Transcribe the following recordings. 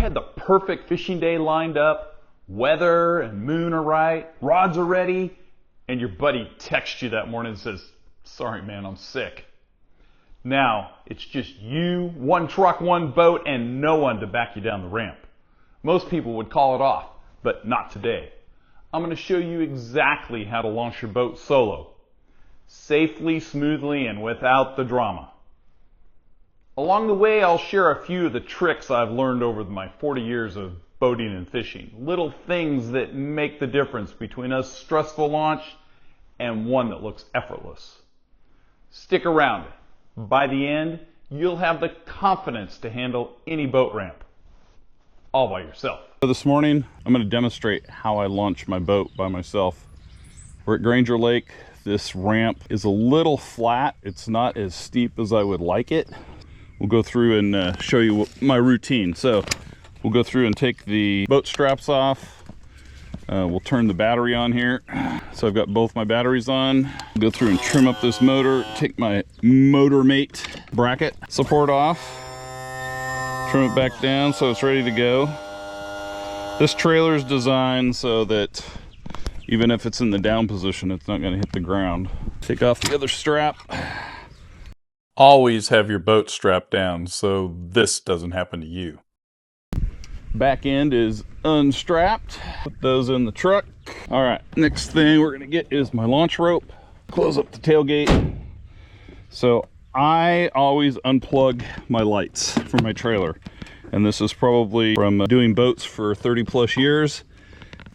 had the perfect fishing day lined up, weather and moon are right, rods are ready, and your buddy texts you that morning and says, "Sorry man, I'm sick." Now, it's just you, one truck, one boat, and no one to back you down the ramp. Most people would call it off, but not today. I'm going to show you exactly how to launch your boat solo, safely, smoothly, and without the drama. Along the way, I'll share a few of the tricks I've learned over my 40 years of boating and fishing. Little things that make the difference between a stressful launch and one that looks effortless. Stick around. By the end, you'll have the confidence to handle any boat ramp, all by yourself. So this morning, I'm going to demonstrate how I launch my boat by myself. We're at Granger Lake. This ramp is a little flat. It's not as steep as I would like it. We'll go through and show you my routine. So we'll go through and take the boat straps off. We'll turn the battery on here. So I've got both my batteries on. Go through and trim up this motor. Take my motor mate bracket support off. Trim it back down so it's ready to go. This trailer is designed so that even if it's in the down position, it's not going to hit the ground. Take off the other strap. Always have your boat strapped down so this doesn't happen to you. Back end is unstrapped. Put those in the truck. All right, next thing we're gonna get is my launch rope. Close up the tailgate. So I always unplug my lights from my trailer. And this is probably from doing boats for 30 plus years.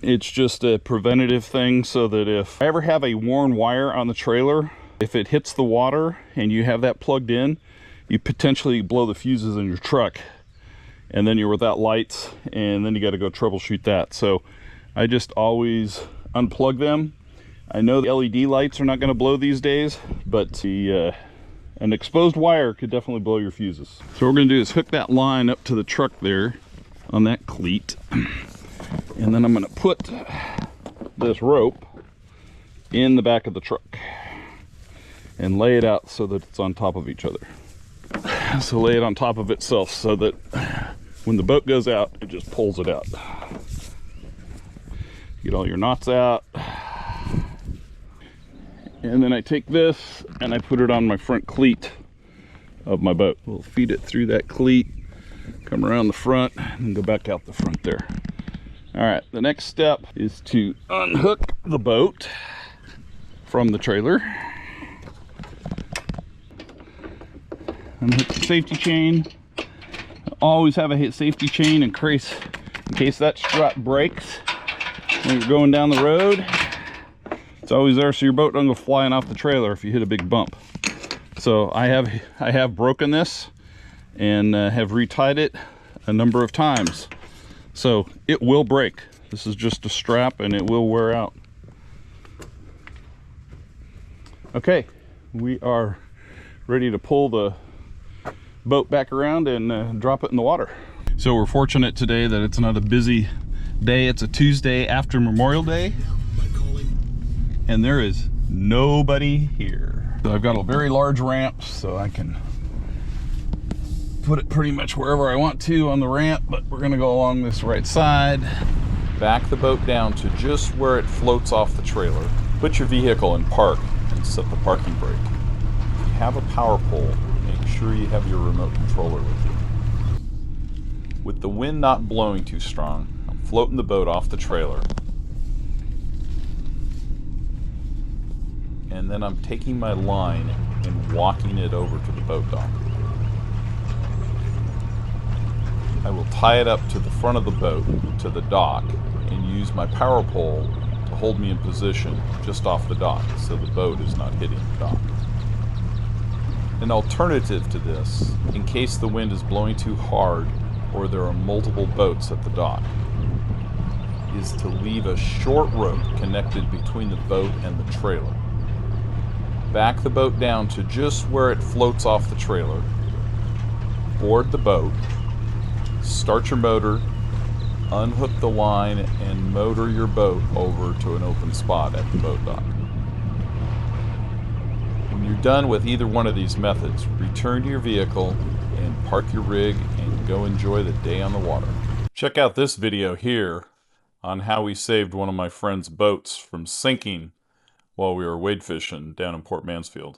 It's just a preventative thing so that if I ever have a worn wire on the trailer, if it hits the water and you have that plugged in, you potentially blow the fuses in your truck. And then you're without lights, and then you got to go troubleshoot that. So I just always unplug them. I know the LED lights are not going to blow these days, but an exposed wire could definitely blow your fuses. So what we're going to do is hook that line up to the truck there on that cleat. And then I'm going to put this rope in the back of the truck and lay it out so that it's on top of each other. So lay it on top of itself so that when the boat goes out, it just pulls it out. Get all your knots out. And then I take this and I put it on my front cleat of my boat. We'll feed it through that cleat, come around the front, and go back out the front there. All right, the next step is to unhook the boat from the trailer. Unhook the safety chain. Always have a safety chain in case that strut breaks when you're going down the road. It's always there so your boat doesn't go flying off the trailer if you hit a big bump. So I have broken this and have retied it a number of times. So it will break. This is just a strap and it will wear out. Okay, we are ready to pull the boat back around and drop it in the water. So we're fortunate today that it's not a busy day. It's a Tuesday after Memorial Day and there is nobody here. So I've got a very large ramp so I can put it pretty much wherever I want to on the ramp, but we're gonna go along this right side. Back the boat down to just where it floats off the trailer. Put your vehicle in park and set the parking brake. If you have a power pole, make sure you have your remote controller with you. With the wind not blowing too strong, I'm floating the boat off the trailer. And then I'm taking my line and walking it over to the boat dock. I will tie it up to the front of the boat, to the dock, and use my power pole to hold me in position just off the dock so the boat is not hitting the dock. An alternative to this, in case the wind is blowing too hard or there are multiple boats at the dock, is to leave a short rope connected between the boat and the trailer. Back the boat down to just where it floats off the trailer, board the boat, start your motor, unhook the line, and motor your boat over to an open spot at the boat dock. When you're done with either one of these methods, return to your vehicle and park your rig and go enjoy the day on the water. Check out this video here on how we saved one of my friend's boats from sinking while we were wade fishing down in Port Mansfield.